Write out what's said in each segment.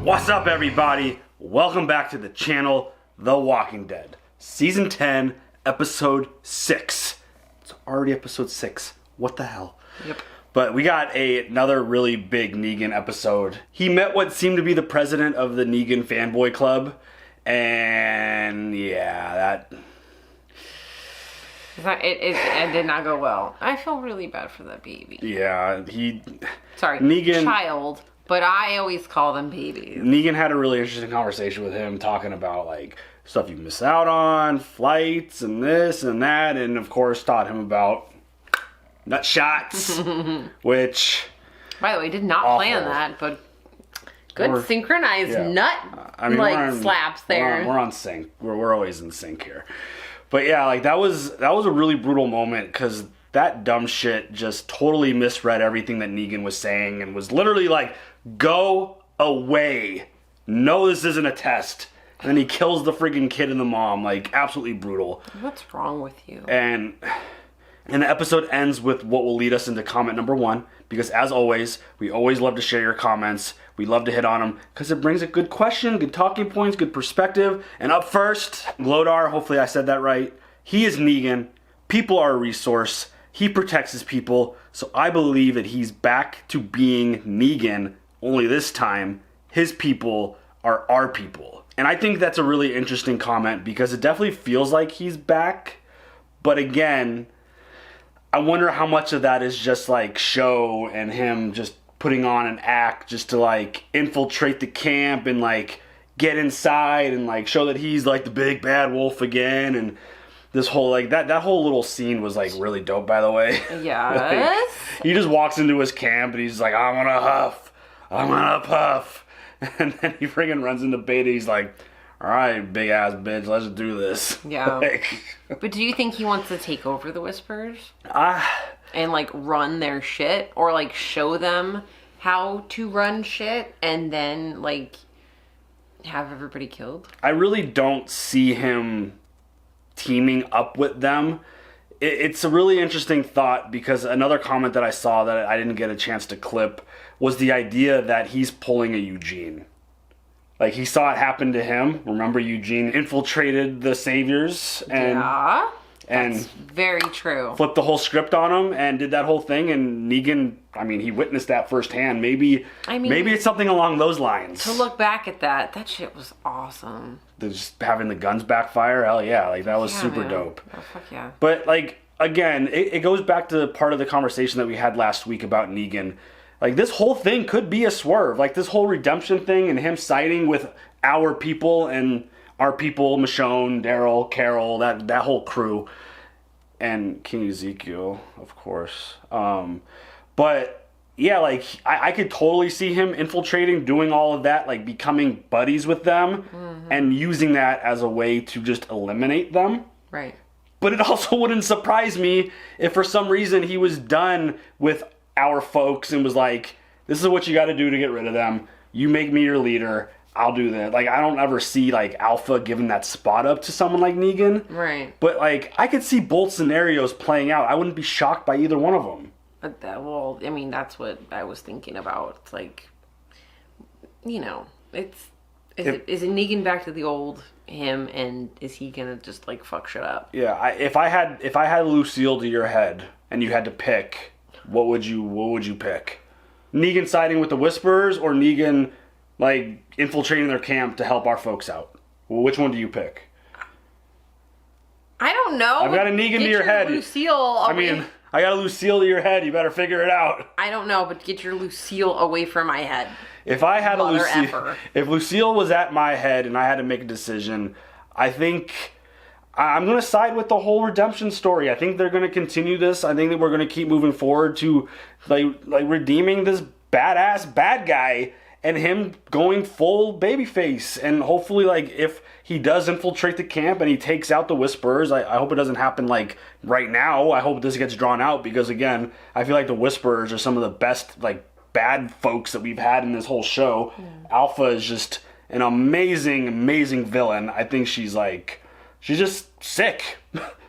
What's up, everybody? Welcome back to the channel, The Walking Dead, Season 10, Episode 6. It's already Episode 6. What the hell? Yep. But we got another really big Negan episode. He met what seemed to be the president of the Negan fanboy club, and yeah, It did not go well. I feel really bad for that baby. yeah, Negan. Child, but I always call them babies. Negan had a really interesting conversation with him, talking about like stuff you miss out on, flights, and this and that, and of course taught him about nut shots, which, by the way, did not plan that, but good synchronized nut slaps there. We're on sync. We're always in sync here. But yeah, like that was a really brutal moment because that dumb shit just totally misread everything that Negan was saying and was literally like, "Go away. No, this isn't a test." And then he kills the freaking kid and the mom. Like, absolutely brutal. What's wrong with you? And the episode ends with what will lead us into comment number 1. Because as always, we always love to share your comments. We love to hit on them because it brings a good question, good talking points, good perspective. And up first, Glodar, hopefully I said that right. He is Negan. People are a resource. He protects his people. So I believe that he's back to being Negan, only this time his people are our people. And I think that's a really interesting comment because it definitely feels like he's back. But again, I wonder how much of that is just like show and him just putting on an act just to like infiltrate the camp and like get inside and like show that he's like the big bad wolf again. And this whole like that whole little scene was like really dope, by the way. Yeah. Like, he just walks into his camp and he's like, "I'm gonna huff, I'm gonna puff," and then he friggin' runs into Beta. He's like, "All right, big ass bitch, let's do this." Yeah. Like, but do you think he wants to take over the Whispers? And like run their shit, or like show them how to run shit and then like have everybody killed? I really don't see him teaming up with them. It's a really interesting thought because another comment that I saw that I didn't get a chance to clip was the idea that he's pulling a Eugene. Like, he saw it happen to him. Remember, Eugene infiltrated the Saviors and that's very true. Flipped the whole script on him and did that whole thing. And Negan, I mean, he witnessed that firsthand. Maybe it's something along those lines. To look back at that shit was awesome. Just having the guns backfire, hell yeah, like that was super dope. Oh, fuck yeah. But like, again, it goes back to part of the conversation that we had last week about Negan. Like, this whole thing could be a swerve. Like, this whole redemption thing and him siding with our people and our people, Michonne, Daryl, Carol, that whole crew. And King Ezekiel, of course. But, yeah, like, I could totally see him infiltrating, doing all of that, like, becoming buddies with them, and using that as a way to just eliminate them. Right. But it also wouldn't surprise me if for some reason he was done with our folks and was like, "This is what you got to do to get rid of them. You make me your leader. I'll do that." Like, I don't ever see like Alpha giving that spot up to someone like Negan. Right. But like, I could see both scenarios playing out. I wouldn't be shocked by either one of them. But I mean, that's what I was thinking about. It's like, you know, is it Negan back to the old him, and is he gonna just like fuck shit up? Yeah. If I had Lucille to your head and you had to pick, what would you pick? Negan siding with the Whisperers or Negan like infiltrating their camp to help our folks out? Well, which one do you pick? I don't know. I've got a Negan to your head. Lucille. I got a Lucille to your head. You better figure it out. I don't know, but get your Lucille away from my head. If I had if Lucille was at my head and I had to make a decision, I think I'm going to side with the whole redemption story. I think they're going to continue this. I think that we're going to keep moving forward to like redeeming this badass bad guy and him going full babyface. And hopefully, like, if he does infiltrate the camp and he takes out the Whisperers, I hope it doesn't happen like right now. I hope this gets drawn out because, again, I feel like the Whisperers are some of the best like bad folks that we've had in this whole show. Alpha is just an amazing villain. I think she's just sick.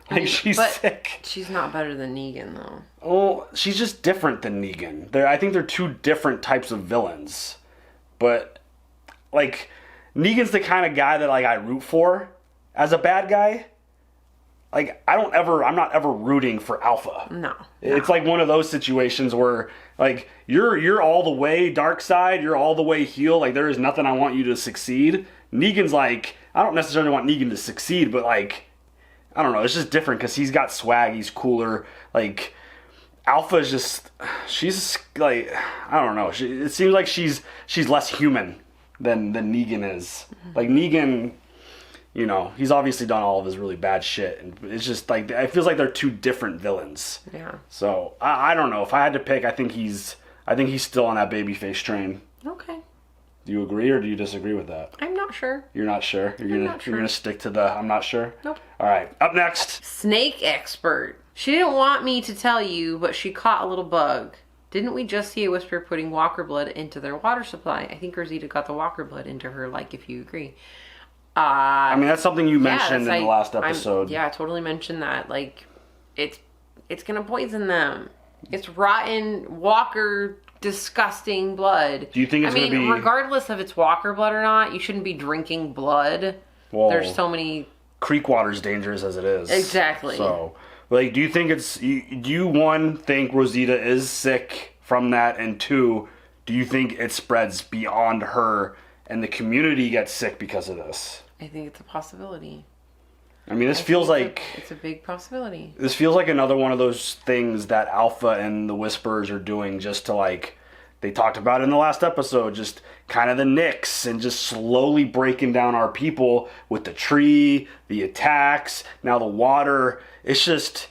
Like, she's sick. She's not better than Negan, though. Oh, she's just different than Negan. I think they're two different types of villains. But like, Negan's the kind of guy that, like, I root for as a bad guy. Like, I'm not ever rooting for Alpha. No. It's like one of those situations where, like, you're all the way dark side, you're all the way heel, like, there is nothing I want you to succeed. Negan's like, I don't necessarily want Negan to succeed, but, like, I don't know, it's just different because he's got swag, he's cooler. Like, Alpha is just, she's, like, I don't know, it seems like she's less human than Negan is. Like, Negan, you know, he's obviously done all of his really bad shit, and it's just like, it feels like they're two different villains. Yeah. So I don't know. If I had to pick, I think he's still on that babyface train. Okay. Do you agree or do you disagree with that? I'm not sure. You're not sure. You're gonna stick to the I'm not sure. Nope. All right. Up next. Snake expert. She didn't want me to tell you, but she caught a little bug. Didn't we just see a Whisper putting walker blood into their water supply? I think Rosita got the walker blood into her, like, if you agree. I mean, that's something you mentioned in the last episode. I totally mentioned that. Like, it's gonna poison them. It's rotten, walker, disgusting blood. Do you think it's gonna be... regardless of it's walker blood or not, you shouldn't be drinking blood. Well, there's so many... Creek water's dangerous as it is. Exactly. So, like, do you think do you, one, think Rosita is sick from that, and two, do you think it spreads beyond her and the community gets sick because of this? I think it's a possibility. I mean, this feels like... It's a big possibility. This feels like another one of those things that Alpha and the Whisperers are doing just to, like... They talked about in the last episode, just kind of the nicks and just slowly breaking down our people with the tree, the attacks, now the water. It's just...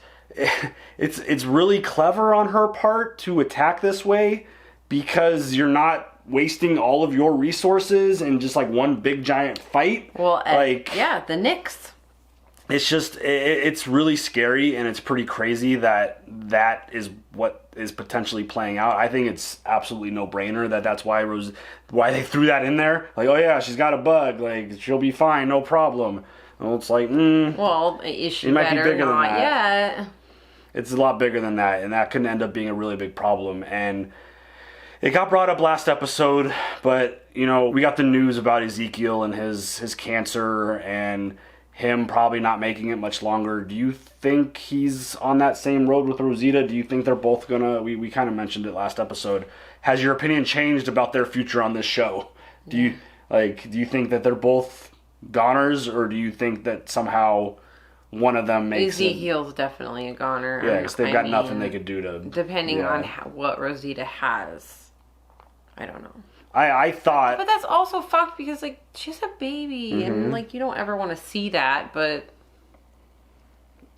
It's really clever on her part to attack this way because you're not wasting all of your resources in just like one big giant fight. Well, like, yeah, the Knicks. It's just, it's really scary, and it's pretty crazy that is what is potentially playing out. I think it's absolutely no brainer that's why they threw that in there. Like, oh yeah, she's got a bug, like she'll be fine, no problem. Well, it's like, well, is she might be bigger not than that. yet? It's a lot bigger than that, and that could end up being a really big problem. And it got brought up last episode, but, you know, we got the news about Ezekiel and his cancer and him probably not making it much longer. Do you think he's on that same road with Rosita? Do you think they're both gonna... We kind of mentioned it last episode. Has your opinion changed about their future on this show? Do you think that they're both goners, or do you think that somehow one of them makes Ezekiel's definitely a goner. Yeah, because they've got nothing they could do to... Depending on what Rosita has. I don't know. I thought... But that's also fucked because, like, she's a baby. And, like, you don't ever want to see that, but...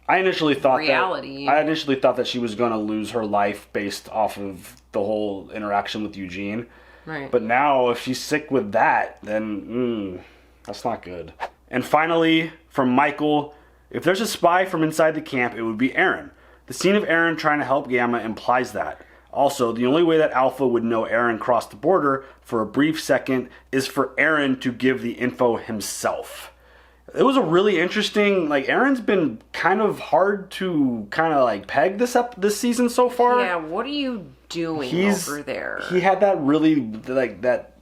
I initially thought reality. that she was going to lose her life based off of the whole interaction with Eugene. Right. But now, if she's sick with that, then, that's not good. And finally, from Michael, if there's a spy from inside the camp, it would be Aaron. The scene of Aaron trying to help Gamma implies that. Also, the only way that Alpha would know Aaron crossed the border for a brief second is for Aaron to give the info himself. It was a really interesting, like, Aaron's been kind of hard to kind of like peg this season so far. Yeah, what are you doing over there? He had that really, like, that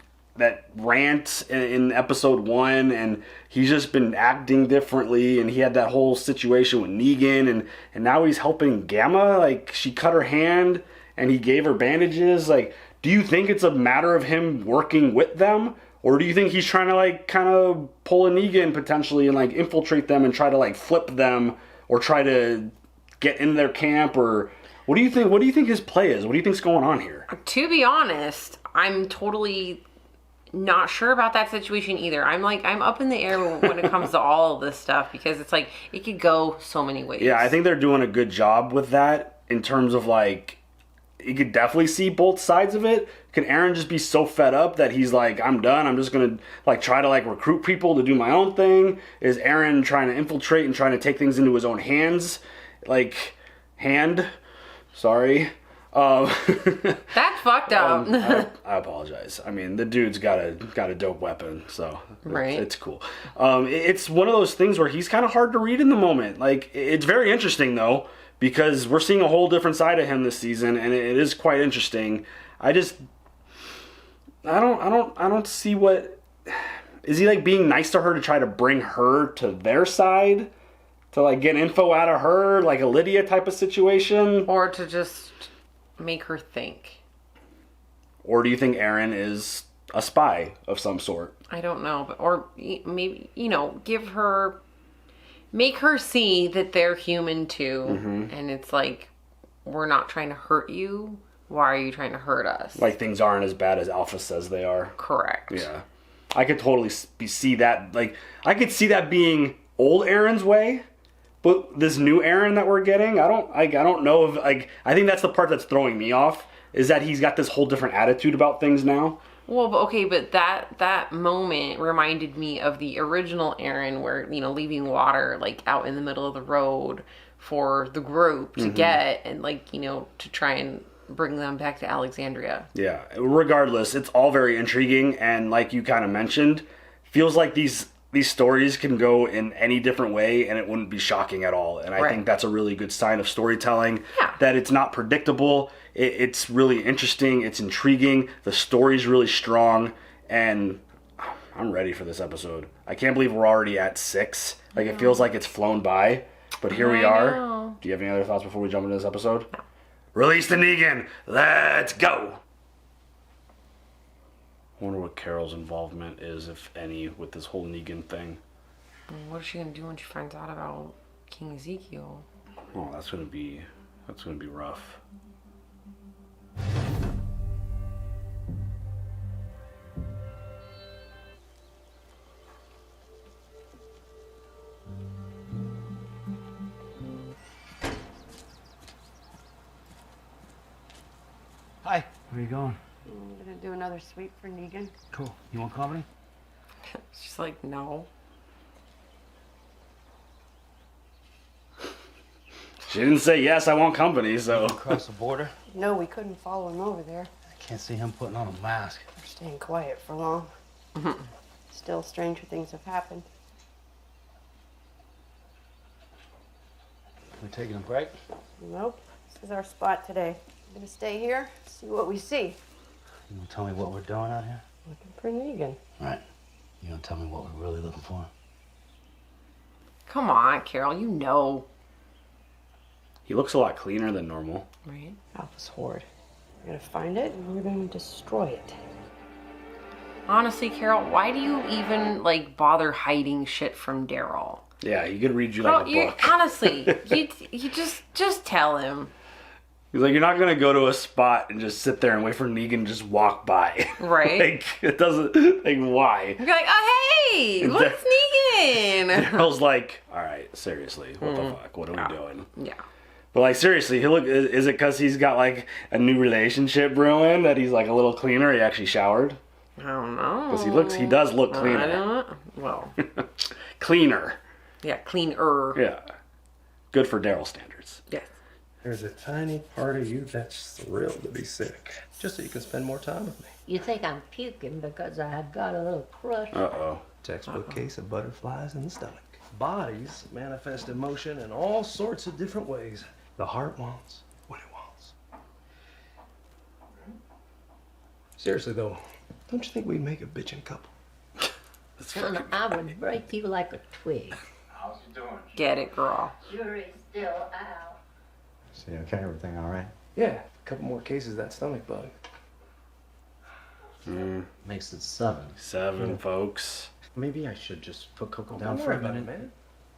rant in episode 1, and he's just been acting differently, and he had that whole situation with Negan, and now he's helping Gamma. Like, she cut her hand and he gave her bandages. Like, do you think it's a matter of him working with them? Or do you think he's trying to, like, kind of pull a Negan potentially and, like, infiltrate them and try to, like, flip them or try to get in their camp? Or what do you think? What do you think his play is? What do you think's going on here? To be honest, I'm totally not sure about that situation either. I'm up in the air when it comes to all of this stuff because it's like it could go so many ways. Yeah, I think they're doing a good job with that in terms of, like, you could definitely see both sides of it. Can Aaron just be so fed up that he's like, I'm done, I'm just gonna, like, try to, like, recruit people to do my own thing? Is Aaron trying to infiltrate and trying to take things into his own hands? Like, sorry. That's fucked up. I apologize. I mean, the dude's got a dope weapon, so right. It's cool. It's one of those things where he's kind of hard to read in the moment. Like, it's very interesting though, because we're seeing a whole different side of him this season, and it is quite interesting. I don't see what Is he like being nice to her to try to bring her to their side? To like get info out of her, like a Lydia type of situation? Or to just make her think. Or do you think Aaron is a spy of some sort? I don't know, but or maybe, you know, make her see that they're human too, and it's like, we're not trying to hurt you. Why are you trying to hurt us? Like things aren't as bad as Alpha says they are. Correct. Yeah, I could totally see that. Like, I could see that being old Aaron's way, but this new Aaron that we're getting, I don't know if like. I think that's the part that's throwing me off, is that he's got this whole different attitude about things now. Well, but that moment reminded me of the original Aaron, where, you know, leaving water like out in the middle of the road for the group to get, and like, you know, to try and bring them back to Alexandria. Yeah. Regardless, it's all very intriguing, and like you kind of mentioned, feels like these stories can go in any different way and it wouldn't be shocking at all. And I think that's a really good sign of storytelling. Yeah. That it's not predictable. It's really interesting. It's intriguing. The story's really strong. And I'm ready for this episode. I can't believe we're already at 6. Like, it feels like it's flown by. But here we are. Know. Do you have any other thoughts before we jump into this episode? No. Release the Negan. Let's go. I wonder what Carol's involvement is, if any, with this whole Negan thing. What is she gonna do when she finds out about King Ezekiel? Oh, that's gonna be rough. Hi. Where are you going? I'm gonna do another sweep for Negan. Cool. You want company? She's like, no. She didn't say, yes, I want company, so... Across the border? No, we couldn't follow him over there. I can't see him putting on a mask. We're staying quiet for long. Still, stranger things have happened. We're taking a break? Nope. This is our spot today. We're gonna stay here, see what we see. You gonna tell me what we're doing out here? Looking for Negan. Right. You gonna tell me what we're really looking for? Come on, Carol, you know. He looks a lot cleaner than normal. Right? Alpha's hoard. We're gonna find it and we're gonna destroy it. Honestly, Carol, why do you even, like, bother hiding shit from Daryl? Yeah, he could read you like a book. Honestly, you just tell him. He's like, you're not going to go to a spot and just sit there and wait for Negan to just walk by. Right. Like, it doesn't, like, why? You're like, oh, hey, what's Negan? Daryl's like, all right, seriously, what the fuck? What are we doing? Yeah. But, like, seriously, is it because he's got, like, a new relationship brewing that he's, like, a little cleaner? He actually showered? I don't know. Because he does look cleaner. I don't know. Well. Cleaner. Yeah, cleaner. Yeah. Good for Daryl standards. Yes. There's a tiny part of you that's thrilled to be sick, just so you can spend more time with me. You think I'm puking because I've got a little crush? Uh-oh. Textbook case of butterflies in the stomach. Bodies manifest emotion in all sorts of different ways. The heart wants what it wants. Seriously though, don't you think we'd make a bitchin' couple? I would break you like a twig. How's you doing? Get it, girl. Jury's still out. See, okay, everything all right? Yeah, a couple more cases of that stomach bug. Makes it 7. 7, folks. Maybe I should just put Coco Don't down for worry a about minute. it, man.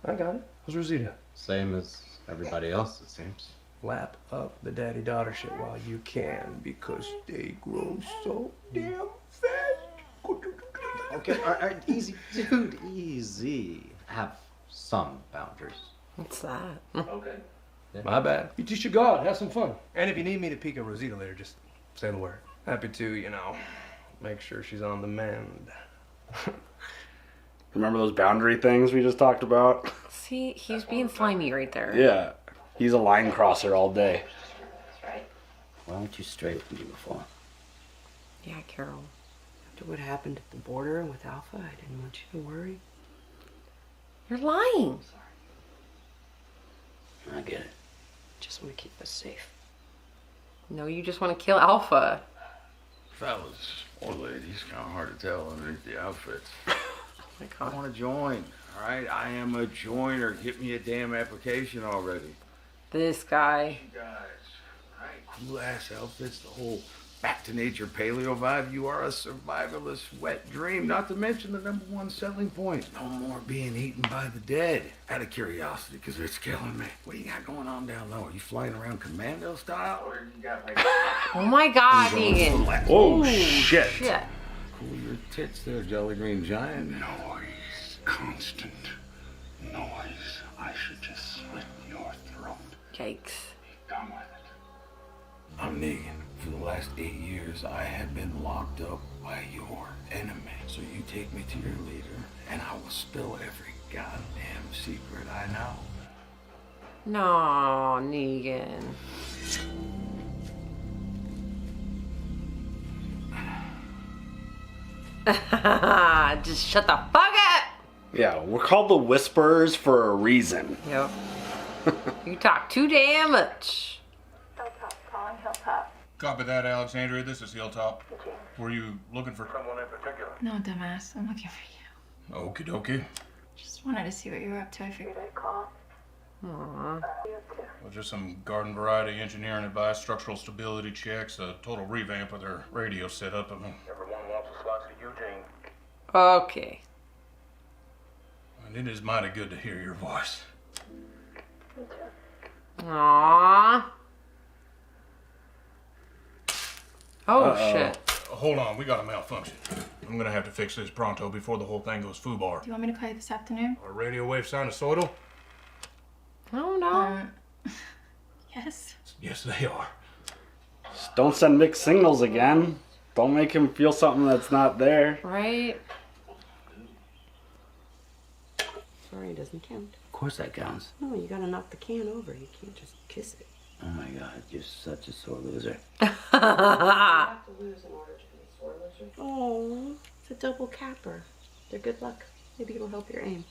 I got it. How's Rosita? Same as everybody else, it seems. Lap up the daddy-daughter shit while you can, because they grow so damn fast. Okay, all right, easy, dude, easy. Have some boundaries. What's that? Okay. My bad. You just should go out, have some fun. And if you need me to peek at Rosita later, just say the word. Happy to, you know, make sure she's on the mend. Remember those boundary things we just talked about? See, he's being slimy right there. Yeah. He's a line crosser all day. Why weren't you straight with me before? Yeah, Carol. After what happened at the border and with Alpha, I didn't want you to worry. You're lying. I get it. Just want to keep us safe. No, you just want to kill Alpha. Fellas or ladies, kind of hard to tell underneath the outfits. my I God. want to join. All right, I am a joiner. Get me a damn application already. This guy. You guys, all right, cool ass outfits, the whole back to nature paleo vibe. You are a survivalist wet dream. Not to mention the #1 selling point: no more being eaten by the dead. Out of curiosity, because it's killing me. What do you got going on down low? Are you flying around commando style, or you got like? Oh my God, Negan. Oh, shit. Cool your tits there, Jolly Green Giant. Noise. Constant noise. I should just slit your throat. Yikes. Done with it. I'm Negan. For the last 8 years, I have been locked up by your enemy. So you take me to your leader, and I will spill every goddamn secret I know. No, Negan. Just shut the fuck up. Yeah, we're called the Whisperers for a reason. Yep. You talk too damn much. Hilltop, calling Hilltop. Copy that, Alexandria. This is Hilltop. Were you looking for someone in particular? No, dumbass. I'm looking for you. Okie dokie. Just wanted to see what you were up to. I figured I'd call. Aww. Well, just some garden variety engineering advice, structural stability checks, a total revamp of their radio setup. I mean, everyone wants a slice of Eugene. Okay. And it is mighty good to hear your voice. Aww. Oh, shit. Hold on, we got a malfunction. I'm gonna have to fix this pronto before the whole thing goes foobar. Do you want me to call you this afternoon? Are radio wave sinusoidal? Oh, no. Yes. Yes, they are. Just don't send mixed signals again. Don't make him feel something that's not there. Right? Sorry, it doesn't count. Of course that counts. No, you gotta knock the can over. You can't just kiss it. Oh my god, you're such a sore loser. You have to lose in order to be a sore loser. Oh, it's a double capper. They're good luck. Maybe it'll help your aim.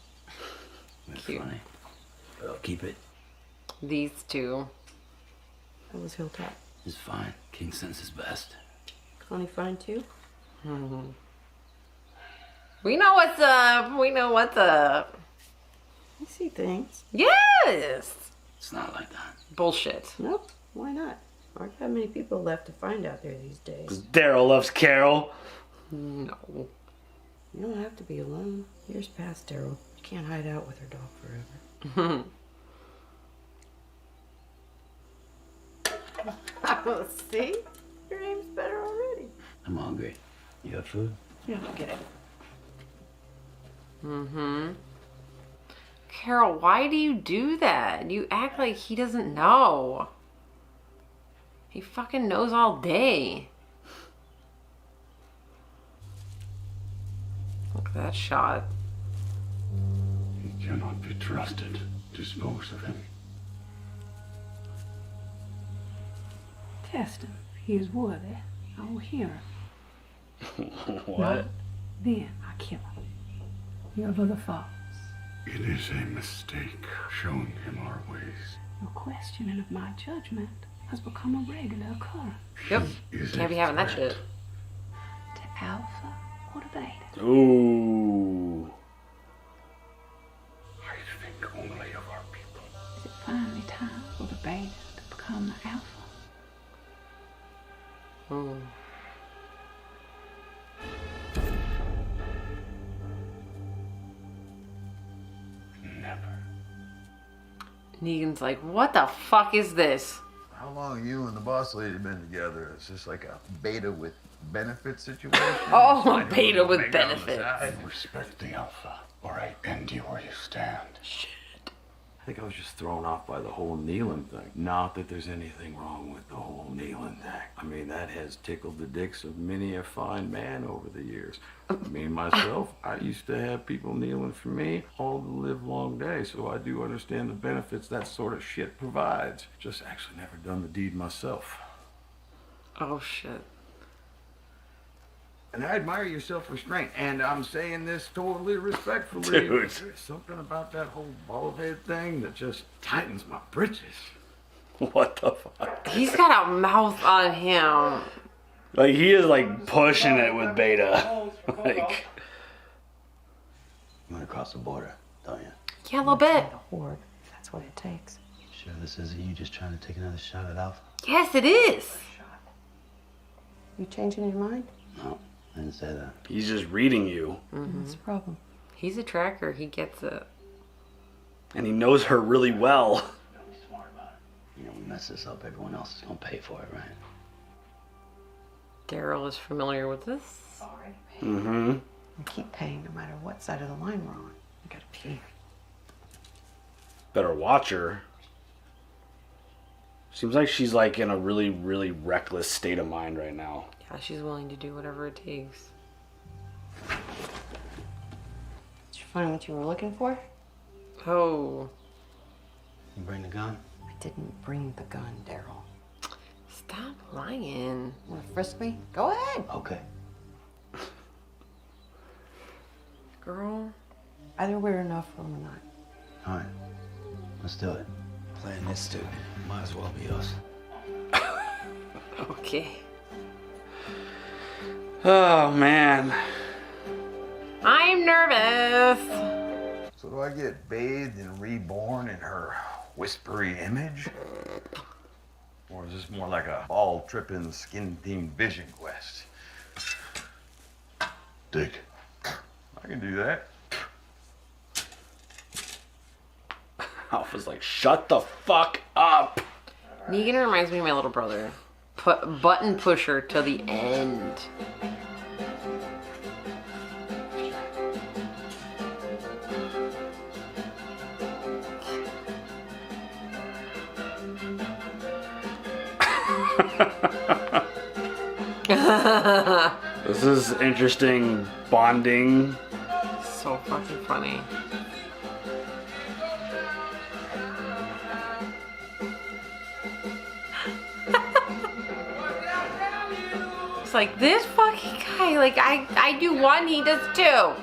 That's Cute. funny. But I'll keep it. These two. That was Hilltop. It's fine. King sends his best. Connie fine too? We know what's up. We know what's up. I see things. Yes. It's not like that. Bullshit. Nope. Why not? Aren't that many people left to find out there these days? Daryl loves Carol. No. You don't have to be alone. Years past, Daryl. You can't hide out with her dog forever. Oh, see? Your aim's better already. I'm hungry. You have food? Yeah, I'll get it. Carol, why do you do that? You act like he doesn't know. He fucking knows all day. Look at that shot. He cannot be trusted. Dispose of him. Test him. If he is worthy, I will hear him. What? Then I kill him. You have other faults. It is a mistake showing him our ways. Your questioning of my judgment has become a regular occurrence. Yep. Is Can't a be having that threat. shit. To Alpha or to Beta. Ooh. I think only of our people. Is it finally time for the Beta to become the Alpha? Ooh. Never. Negan's like, what the fuck is this? How long have you and the boss lady been together? Is this like a beta with benefit situation? Oh, a beta with benefits. Respect the Alpha, or I end you where you stand. Shit. I think I was just thrown off by the whole kneeling thing. Not that there's anything wrong with the whole kneeling thing. I mean, that has tickled the dicks of many a fine man over the years. Me myself, I used to have people kneeling for me all the live long day, so I do understand the benefits that sort of shit provides. Just actually never done the deed myself. Oh, shit. And I admire your self-restraint, and I'm saying this totally respectfully. Dude. There's something about that whole bald head thing that just tightens my britches. What the fuck? He's got a mouth on him. Like, he is, like, pushing it with Beta. Like, You want to cross the border, don't you? Yeah, a little bit. Horde. That's what it takes. Sure this isn't you just trying to take another shot at Alpha? Yes, it is. You changing your mind? No, I didn't say that. He's just reading you. What's the problem? He's a tracker. He gets it. And he knows her really well. You know, we mess this up, everyone else is gonna pay for it, right? Daryl is familiar with this. Already paid. Mm-hmm. We keep paying no matter what side of the line we're on. We gotta pee. Better watch her. Seems like she's like in a really, really reckless state of mind right now. Yeah, she's willing to do whatever it takes. Did you find what you were looking for? Oh. You bring the gun? I didn't bring the gun, Daryl. Stop lying. Wanna frisk me? Go ahead. Okay. Girl. Either we're enough or we're not. All right. Let's do it. Playing this stupid. Might as well be us. Okay. Oh, man. I'm nervous. So do I get bathed and reborn in her whispery image? Or is this more like a ball-tripping, skin-themed vision quest? Dick. I can do that. Alpha's like, shut the fuck up. Negan reminds me of my little brother. Button pusher till the end. This is interesting bonding. So fucking funny. It's like this fucking guy, like I do one, he does two.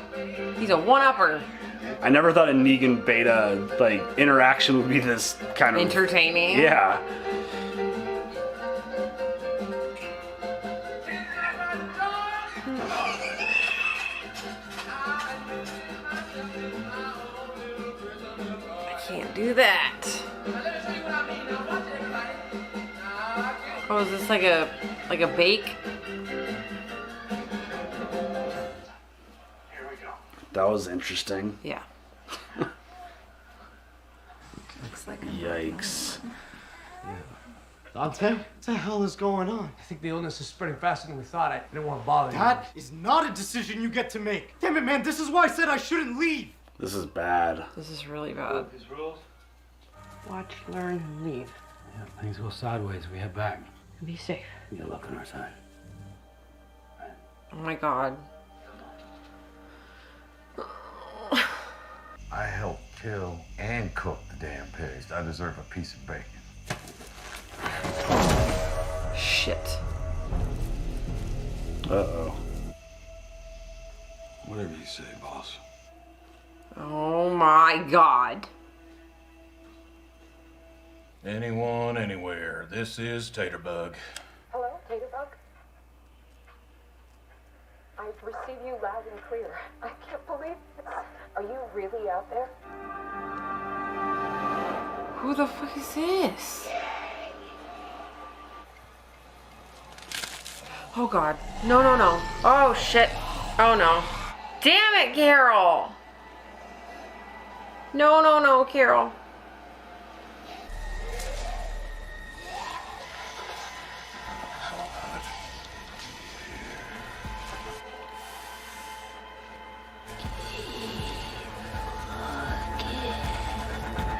He's a one-upper. I never thought a Negan beta like interaction would be this kind of entertaining. Yeah. I can't do that. Oh, is this like a bake? That was interesting. Yeah. Looks like Yikes. Dante? What the hell is going on? I think the illness is spreading faster than we thought. I didn't want to bother you. That is not a decision you get to make. Damn it, man. This is why I said I shouldn't leave. This is bad. This is really bad. His rules. Watch, learn, and leave. Yeah, things go sideways. We head back. Be safe. We got luck on our side. Oh my god. I helped kill and cook the damn pigs. I deserve a piece of bacon. Shit. Uh-oh. Whatever you say, boss. Oh my god. Anyone, anywhere. This is Taterbug. Hello, Taterbug? I receive you loud and clear. I can't believe this. Are you really out there? Who the fuck is this? Oh god. No, no, no. Oh shit. Oh no. Damn it, Carol. No, no, no, Carol.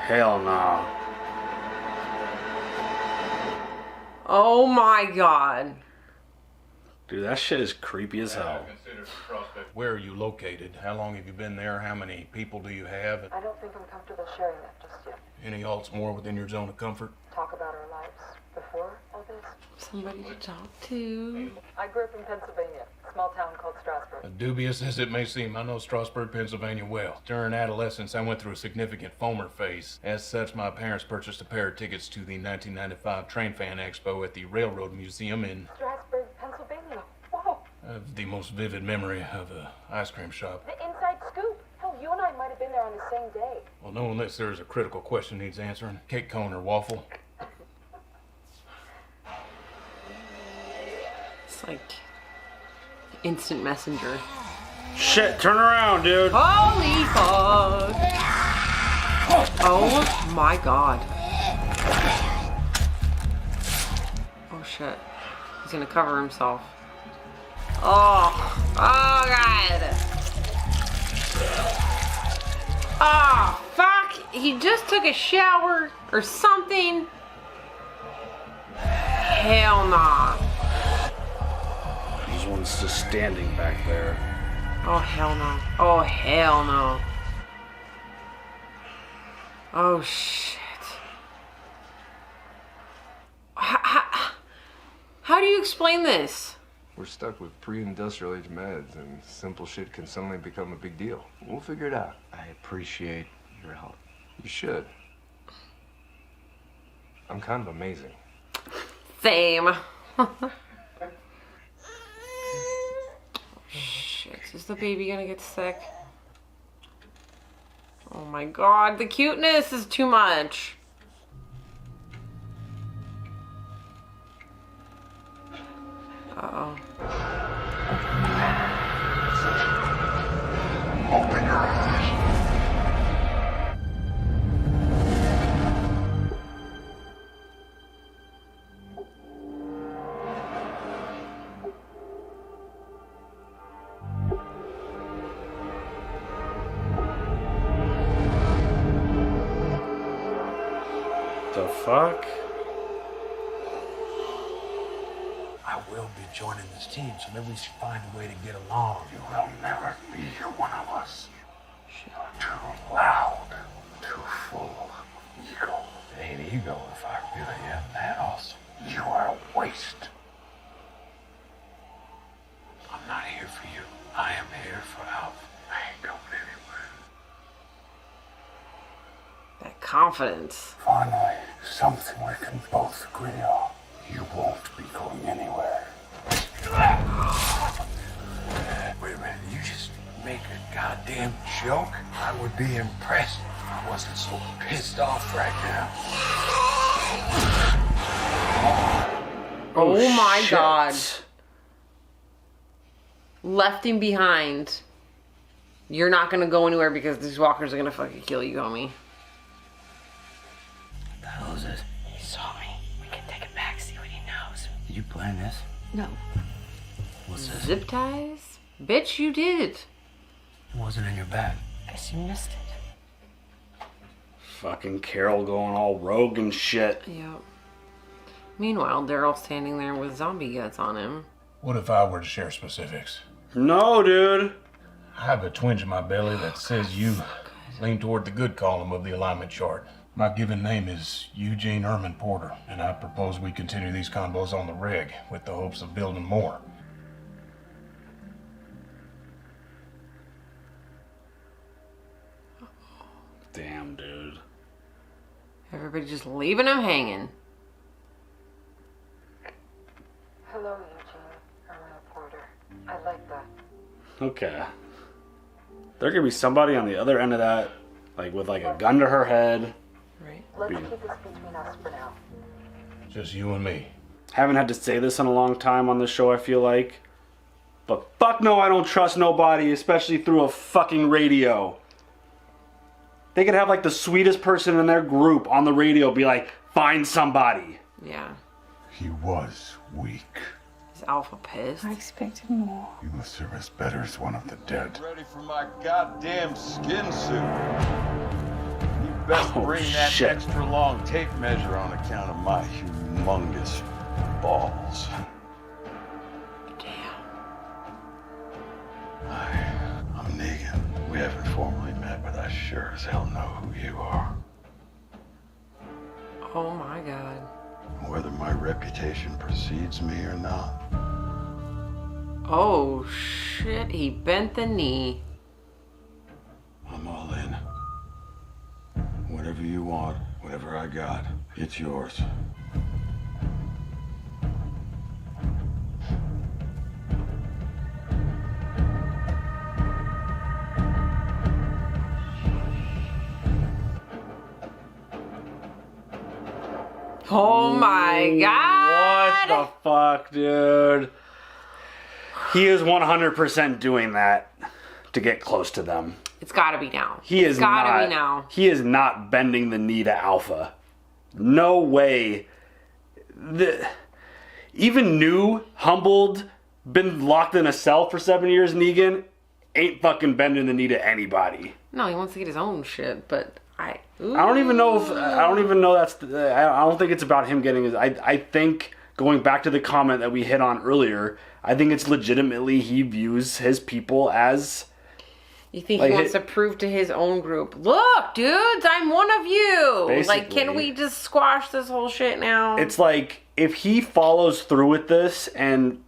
Hell no. Oh my god. Dude, that shit is creepy as hell. Where are you located? How long have you been there? How many people do you have? I don't think I'm comfortable sharing that just yet. Any alts more within your zone of comfort? Talk about our lives before all this. Somebody to talk to. I grew up in Pennsylvania, a small town called Strasburg. Dubious as it may seem, I know Strasburg, Pennsylvania well. During adolescence, I went through a significant foamer phase. As such, my parents purchased a pair of tickets to the 1995 Train Fan Expo at the Railroad Museum in Strasburg, Pennsylvania. Whoa! the most vivid memory of an ice cream shop. The inside scoop. Hell, you and I Well, no, unless there's a critical question needs answering. Cake, cone, or waffle? It's like instant messenger. Shit, turn around, dude. Holy fuck. Oh my god. Oh shit. He's gonna cover himself. Oh. Oh god. Oh fuck. He just took a shower or something. Hell nah. He's one's just standing back there. Oh hell no. Oh hell no. Oh shit. How do you explain this? We're stuck with pre-industrial age meds, and simple shit can suddenly become a big deal. We'll figure it out. I appreciate your help. You should. I'm kind of amazing. Same. Shit, is the baby gonna get sick? Oh my god, the cuteness is too much. Uh-oh. Open your eyes. The fuck? I will be joining this team, so maybe we should find a way to get along. You will never be one of us. You're too loud, too full of ego. It ain't ego if I really am that awesome. You are a waste. I'm not here for you. I am here for Alpha. I ain't going anywhere. That confidence. Finally, something we can both agree on. You won't be going anywhere. Wait a minute, you just make a goddamn joke? I would be impressed if I wasn't so pissed off right now. Oh my shit. god. Left him behind. You're not gonna go anywhere because these walkers are gonna fucking kill you, homie. What the hell is this? He saw me. We can take him back, see what he knows. Did you plan this? No. What's this? Zip ties? Bitch, you did. It wasn't in your bag. Guess you missed it. Fucking Carol going all rogue and shit. Yep. Meanwhile, Daryl's standing there with zombie guts on him. What if I were to share specifics? No, dude. I have a twinge in my belly that says you lean toward the good column of the alignment chart. My given name is Eugene Erman Porter, and I propose we continue these convos on the rig with the hopes of building more. Damn, dude. Everybody just leaving him hanging. Hello, Eugene. I'm a reporter. I like that. Okay. There could be somebody on the other end of that, like with like a gun to her head. Right. Let's keep this between us for now. Just you and me. Haven't had to say this in a long time on this show, I feel like. But fuck no, I don't trust nobody, especially through a fucking radio. They could have like the sweetest person in their group on the radio be like, find somebody. Yeah. He was weak. Is Alpha pissed? I expected more. You will serve us better as one of the dead. Ready for my goddamn skin suit. You best bring that shit. extra long tape measure on account of my humongous balls. Damn. I'm Negan. We haven't formally met, but I sure as hell know who you are. Oh my god. Whether my reputation precedes me or not. Oh shit, he bent the knee. I'm all in. Whatever you want, whatever I got, it's yours. Oh my god! What the fuck, dude? He is 100% doing that to get close to them. It's gotta be now. He is not bending the knee to Alpha. No way. Even new, humbled, been locked in a cell for 7 years, Negan ain't fucking bending the knee to anybody. No, he wants to get his own shit, but I don't even know that's. I don't think it's about him getting his. I think going back to the comment that we hit on earlier, I think it's legitimately he views his people as. You think he wants to prove to his own group, look, dudes, I'm one of you. Basically. Like, can we just squash this whole shit now? It's like, if he follows through with this and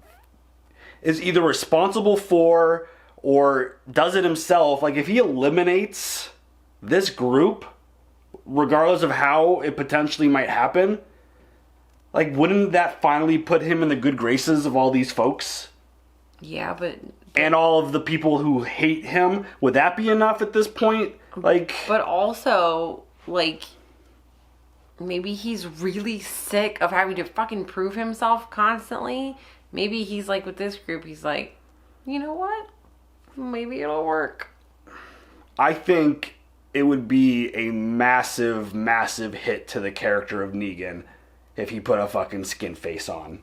is either responsible for or does it himself, like if he eliminates this group, regardless of how it potentially might happen, like wouldn't that finally put him in the good graces of all these folks? Yeah, but... And all of the people who hate him, would that be enough at this point? Like, but also, like, maybe he's really sick of having to fucking prove himself constantly. Maybe he's like, with this group, he's like, you know what? Maybe it'll work. I think it would be a massive, massive hit to the character of Negan if he put a fucking skin face on.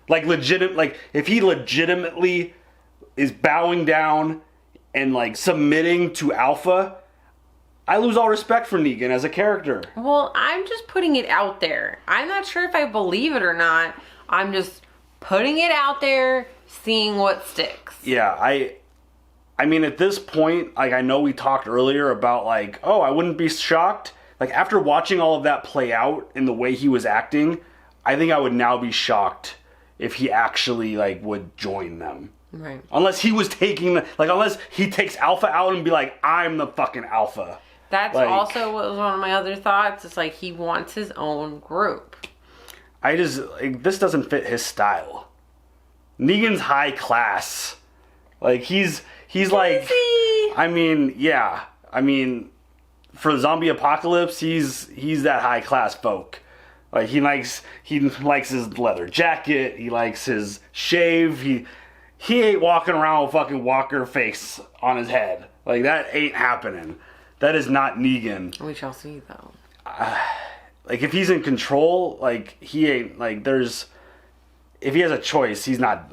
Like, if he legitimately is bowing down and like submitting to Alpha, I lose all respect for Negan as a character. Well, I'm just putting it out there. I'm not sure if I believe it or not. I'm just putting it out there, seeing what sticks. Yeah, I mean, at this point, like, I know we talked earlier about like, oh, I wouldn't be shocked. Like, after watching all of that play out in the way he was acting, I think I would now be shocked if he actually like would join them. Right. Unless he was unless he takes Alpha out and be like, I'm the fucking Alpha. That's like, also what was one of my other thoughts. It's like he wants his own group. This doesn't fit his style. Negan's high class. Like, he's like, I mean, yeah. I mean, for zombie apocalypse, he's that high class folk. Like, he likes his leather jacket. He likes his shave. He ain't walking around with fucking Walker face on his head. Like, that ain't happening. That is not Negan. We shall see, though. Like, if he's in control, like, he ain't, like, if he has a choice, he's not,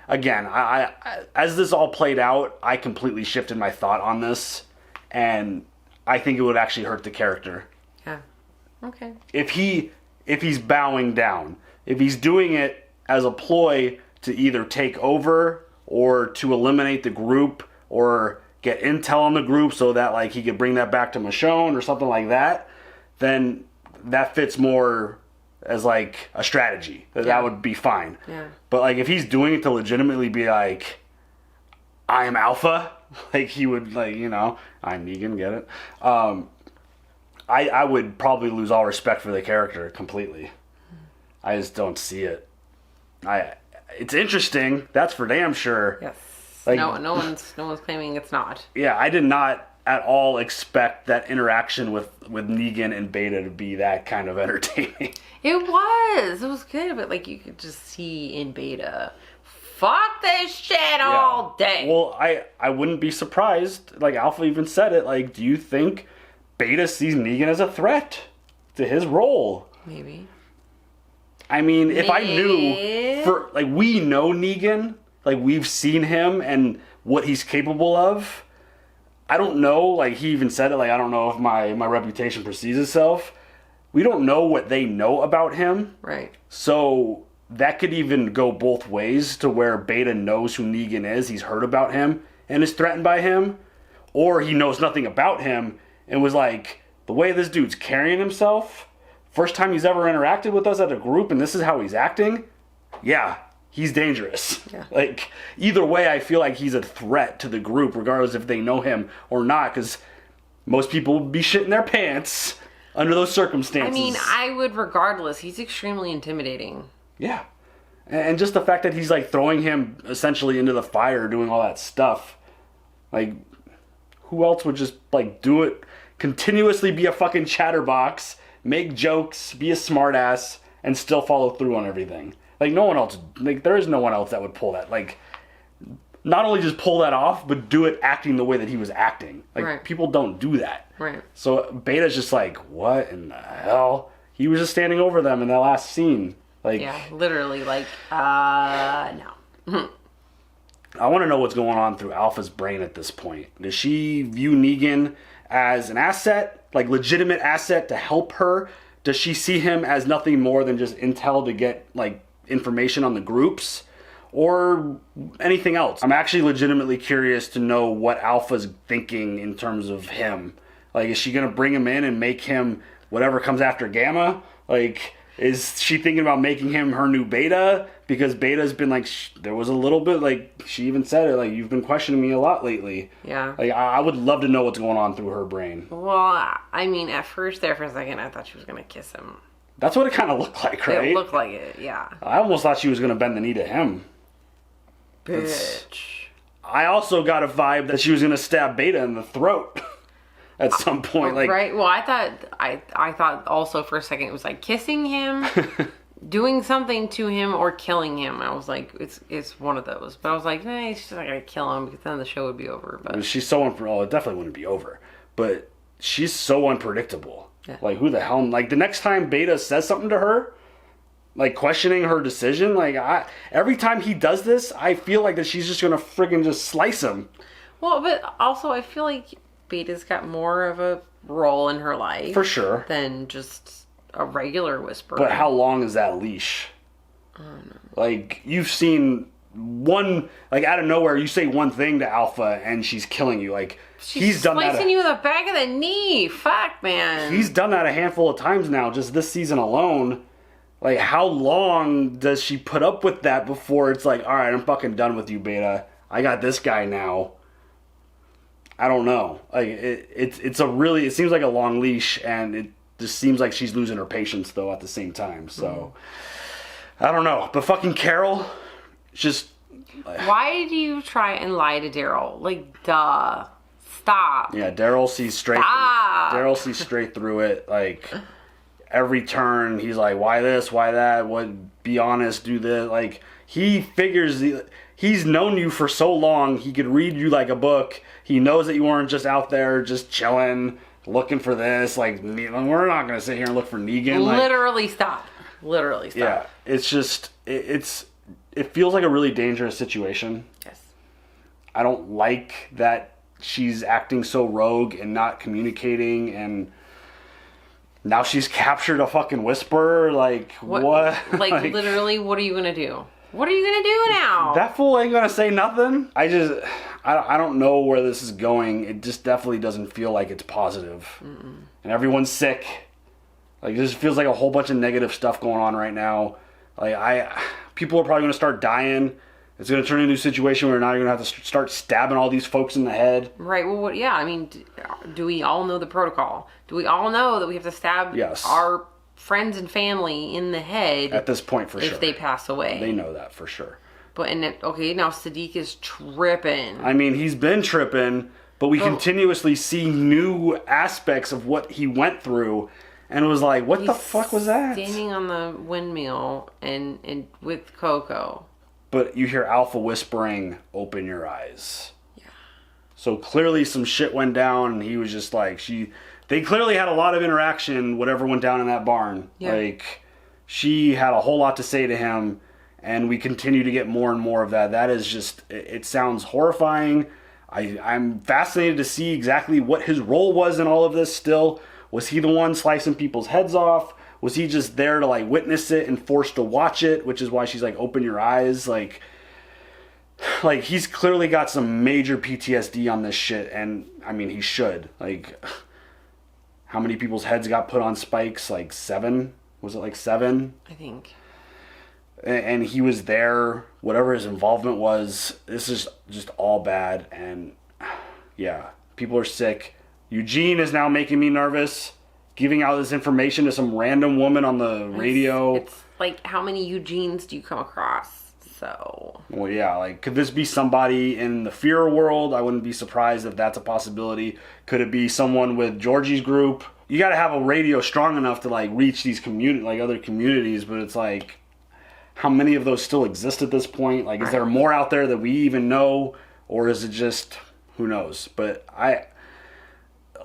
again, as this all played out, I completely shifted my thought on this, and I think it would actually hurt the character. Yeah. Okay. If he's bowing down, if he's doing it as a ploy to either take over or to eliminate the group or get intel on the group so that like he could bring that back to Michonne or something like that, then that fits more as like a strategy. That would be fine. Yeah. But like if he's doing it to legitimately be like, I am Alpha, like he would like, you know, I'm Negan, get it? I would probably lose all respect for the character completely. I just don't see it. It's interesting, that's for damn sure. Yes. Like, no one's claiming it's not. Yeah, I did not at all expect that interaction with Negan and Beta to be that kind of entertaining. It was good, but like you could just see in Beta, fuck this shit all day. Well, I wouldn't be surprised. Like Alpha even said it. Like, do you think Beta sees Negan as a threat to his role? Maybe. I mean, if I knew, we know Negan, like we've seen him and what he's capable of. I don't know, like he even said it, like I don't know if my reputation precedes itself. We don't know what they know about him. Right. So that could even go both ways to where Beta knows who Negan is, he's heard about him and is threatened by him. Or he knows nothing about him and was like, the way this dude's carrying himself, first time he's ever interacted with us at a group and this is how he's acting, yeah, he's dangerous. Yeah. Like, either way, I feel like he's a threat to the group, regardless if they know him or not, because most people would be shitting their pants under those circumstances. I mean, I would regardless. He's extremely intimidating. Yeah. And just the fact that he's, like, throwing him essentially into the fire, doing all that stuff. Like, who else would just, like, do it, continuously be a fucking chatterbox, make jokes, be a smartass, and still follow through on everything. Like, no one else, like, there is no one else that would pull that. Like, not only just pull that off, but do it acting the way that he was acting. Like, people don't do that. Right. So Beta's just like, what in the hell? He was just standing over them in that last scene. Like, yeah, literally, like, no. I want to know what's going on through Alpha's brain at this point. Does she view Negan as an asset, like legitimate asset to help her? Does she see him as nothing more than just intel to get like information on the groups? Or anything else? I'm actually legitimately curious to know what Alpha's thinking in terms of him. Like, is she going to bring him in and make him whatever comes after Gamma? Like, is she thinking about making him her new Beta? Because Beta's been like, there was a little bit, like, she even said it, like, you've been questioning me a lot lately. Yeah. Like, I would love to know what's going on through her brain. Well, I mean, at first there for a second, I thought she was going to kiss him. That's what it kind of looked like, right? It looked like it, yeah. I almost thought she was going to bend the knee to him. Bitch. I also got a vibe that she was going to stab Beta in the throat at some point. Like, right? Well, I thought also for a second it was like kissing him, doing something to him, or killing him. I was like, it's one of those. But I was like, she's just not going to kill him because then the show would be over. But she's so unpredictable. It definitely wouldn't be over. But she's so unpredictable. Yeah. Like, who the hell? Like, the next time Beta says something to her, like, questioning her decision, like, every time he does this, I feel like that she's just gonna friggin' just slice him. Well, but also I feel like Beta's got more of a role in her life. For sure. Than just a regular whisperer. But how long is that leash? I don't know. Like, you've seen one, like, out of nowhere, you say one thing to Alpha and she's killing you. Like, he's done that. Slicing you in the back of the knee. Fuck, man. He's done that a handful of times now, just this season alone. Like, how long does she put up with that before it's like, all right, I'm fucking done with you, Beta. I got this guy now. I don't know. Like, it seems like a long leash, and it just seems like she's losing her patience, though, at the same time. So, I don't know. But fucking Carol, just... Why do you try and lie to Daryl? Like, duh. Stop. Yeah, Daryl sees straight through it. Like... Every turn, he's like, why this, why that, what, be honest, do this. Like, he figures, he's known you for so long, he could read you like a book. He knows that you weren't just out there just chilling, looking for this. Like, we're not going to sit here and look for Negan. Literally stop. Literally stop. Yeah, it's just, it feels like a really dangerous situation. Yes. I don't like that she's acting so rogue and not communicating, and... Now she's captured a fucking whisperer. Like, what? Like, literally, what are you going to do? What are you going to do now? That fool ain't going to say nothing. I don't know where this is going. It just definitely doesn't feel like it's positive. Mm-mm. And everyone's sick. Like, this feels like a whole bunch of negative stuff going on right now. Like, people are probably going to start dying. It's going to turn into a situation where now you're going to have to start stabbing all these folks in the head. Right. Well, yeah. I mean, do we all know the protocol? Do we all know that we have to stab our friends and family in the head at this point, for sure, if they pass away? They know that for sure. But okay, now Siddiq is tripping. I mean, he's been tripping, but we continuously see new aspects of what he went through, and it was like, what the fuck was that? Standing on the windmill and with Coco. But you hear Alpha whispering, "Open your eyes." Yeah. So clearly some shit went down, and he was just like, they clearly had a lot of interaction, whatever went down in that barn. Yeah. Like, she had a whole lot to say to him, and we continue to get more and more of that. That is just, it sounds horrifying. I'm fascinated to see exactly what his role was in all of this still. Was he the one slicing people's heads off? Was he just there to, like, witness it and forced to watch it, which is why she's like, open your eyes? Like he's clearly got some major PTSD on this shit, and, I mean, he should. Like, how many people's heads got put on spikes? Like 7? Was it like 7? I think. And he was there, whatever his involvement was. This is just all bad, and, yeah, people are sick. Eugene is now making me nervous. Giving out this information to some random woman on the radio. It's like, how many Eugenes do you come across? So. Well, yeah, like, could this be somebody in the fear world? I wouldn't be surprised if that's a possibility. Could it be someone with Georgie's group? you got to have a radio strong enough to like reach these other communities, but it's like, how many of those still exist at this point? Like, is there more out there that we even know, or is it just, who knows? But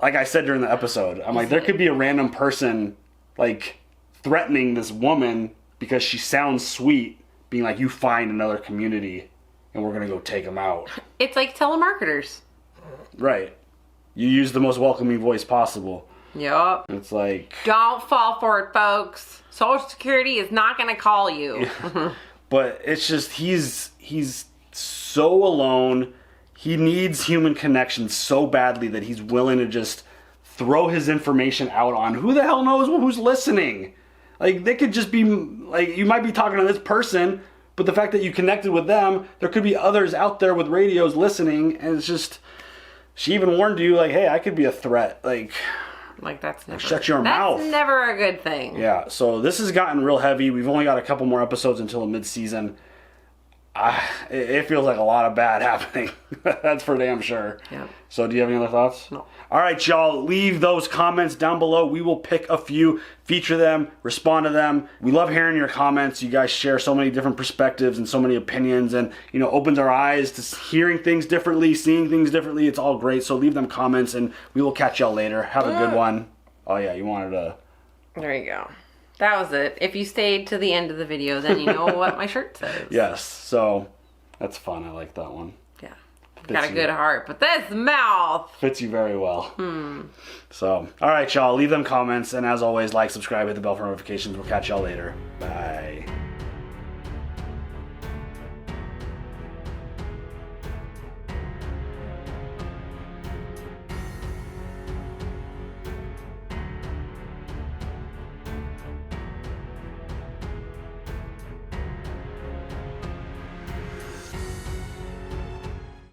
like I said during the episode, I'm like, there could be a random person like threatening this woman because she sounds sweet, being like, you find another community and we're gonna go take them out. It's like telemarketers. Right. You use the most welcoming voice possible. Yup. It's like, don't fall for it, folks. Social Security is not gonna call you. Yeah. But it's just, he's so alone. He needs human connection so badly that he's willing to just throw his information out on who the hell knows who's listening. Like, they could just be, like, you might be talking to this person, but the fact that you connected with them, there could be others out there with radios listening, and it's just, she even warned you, like, hey, I could be a threat. Like that's never, shut your mouth. That's never a good thing. Yeah, so this has gotten real heavy. We've only got a couple more episodes until the mid-season. It feels like a lot of bad happening. That's for damn sure. Yeah. So do you have any other thoughts? No. All right, y'all. Leave those comments down below. We will pick a few, feature them, respond to them. We love hearing your comments. You guys share so many different perspectives and so many opinions, and opens our eyes to hearing things differently, seeing things differently. It's all great. So leave them comments, and we will catch y'all later. Have a good one. Oh yeah, you wanted to. There you go. That was it. If you stayed to the end of the video, then you know what my shirt says. Yes. So that's fun. I like that one. Yeah. Got a good heart, but this mouth fits you very well. So, all right, y'all. Leave them comments, and as always, like, subscribe, hit the bell for notifications. We'll catch y'all later. Bye.